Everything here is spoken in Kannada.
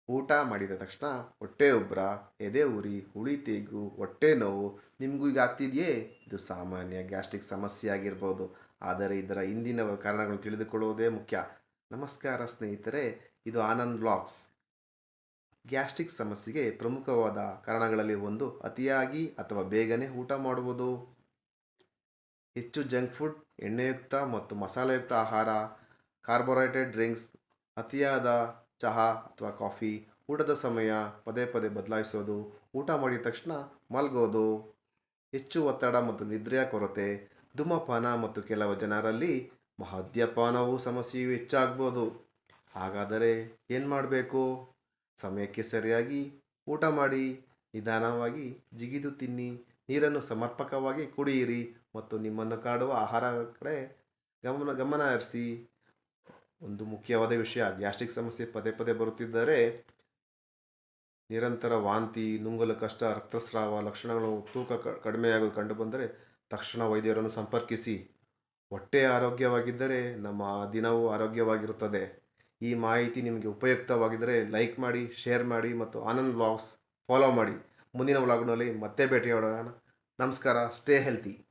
ಊಟ ಮಾಡಿದ ತಕ್ಷಣ ಹೊಟ್ಟೆ ಉಬ್ಬರ, ಎದೆ ಉರಿ, ಹುಳಿ ತೇಗು, ಹೊಟ್ಟೆ ನೋವು ನಿಮಗೂ ಈಗ ಆಗ್ತಿದೆಯೇ? ಇದು ಸಾಮಾನ್ಯ ಗ್ಯಾಸ್ಟ್ರಿಕ್ ಸಮಸ್ಯೆ ಆಗಿರ್ಬೋದು. ಆದರೆ ಇದರ ಹಿಂದಿನ ಕಾರಣಗಳನ್ನು ತಿಳಿದುಕೊಳ್ಳುವುದೇ ಮುಖ್ಯ. ನಮಸ್ಕಾರ ಸ್ನೇಹಿತರೆ, ಇದು ಆನಂದ್ ಬ್ಲಾಗ್ಸ್. ಗ್ಯಾಸ್ಟ್ರಿಕ್ ಸಮಸ್ಯೆಗೆ ಪ್ರಮುಖವಾದ ಕಾರಣಗಳಲ್ಲಿ ಒಂದು ಅತಿಯಾಗಿ ಅಥವಾ ಬೇಗನೆ ಊಟ ಮಾಡುವುದು, ಹೆಚ್ಚು ಜಂಕ್ ಫುಡ್, ಎಣ್ಣೆಯುಕ್ತ ಮತ್ತು ಮಸಾಲೆಯುಕ್ತ ಆಹಾರ, ಕಾರ್ಬೋಹೈಡ್ರೇಟೆಡ್ ಡ್ರಿಂಕ್ಸ್, ಅತಿಯಾದ ಚಹಾ ಅಥವಾ ಕಾಫಿ, ಊಟದ ಸಮಯ ಪದೇ ಪದೇ ಬದಲಾಯಿಸೋದು, ಊಟ ಮಾಡಿದ ತಕ್ಷಣ ಮಲಗೋದು, ಹೆಚ್ಚು ಒತ್ತಡ ಮತ್ತು ನಿದ್ರೆಯ ಕೊರತೆ, ಧೂಮಪಾನ ಮತ್ತು ಕೆಲವು ಜನರಲ್ಲಿ ಮದ್ಯಪಾನವೂ ಸಮಸ್ಯೆಯು ಹೆಚ್ಚಾಗ್ಬೋದು. ಹಾಗಾದರೆ ಏನು ಮಾಡಬೇಕು? ಸಮಯಕ್ಕೆ ಸರಿಯಾಗಿ ಊಟ ಮಾಡಿ, ನಿಧಾನವಾಗಿ ಜಿಗಿದು ತಿನ್ನಿ, ನೀರನ್ನು ಸಮರ್ಪಕವಾಗಿ ಕುಡಿಯಿರಿ ಮತ್ತು ನಿಮ್ಮನ್ನು ಕಾಡುವ ಆಹಾರ ಕಡೆ ಗಮನ ಹರಿಸಿ. ಒಂದು ಮುಖ್ಯವಾದ ವಿಷಯ, ಗ್ಯಾಸ್ಟ್ರಿಕ್ ಸಮಸ್ಯೆ ಪದೇ ಪದೇ ಬರುತ್ತಿದ್ದರೆ, ನಿರಂತರ ವಾಂತಿ, ನುಂಗಲು ಕಷ್ಟ, ರಕ್ತಸ್ರಾವ ಲಕ್ಷಣಗಳು, ತೂಕ ಕಡಿಮೆಯಾಗೋದು ಕಂಡುಬಂದರೆ ತಕ್ಷಣ ವೈದ್ಯರನ್ನು ಸಂಪರ್ಕಿಸಿ. ಹೊಟ್ಟೆ ಆರೋಗ್ಯವಾಗಿದ್ದರೆ ನಮ್ಮ ದಿನವೂ ಆರೋಗ್ಯವಾಗಿರುತ್ತದೆ. ಈ ಮಾಹಿತಿ ನಿಮಗೆ ಉಪಯುಕ್ತವಾಗಿದ್ದರೆ ಲೈಕ್ ಮಾಡಿ, ಶೇರ್ ಮಾಡಿ ಮತ್ತು ಆನಂದ್ ವ್ಲಾಗ್ಸ್ ಫಾಲೋ ಮಾಡಿ. ಮುಂದಿನ ವ್ಲಾಗ್ನಲ್ಲಿ ಮತ್ತೆ ಭೇಟಿಯಾಗೋಣ. ನಮಸ್ಕಾರ. Stay healthy.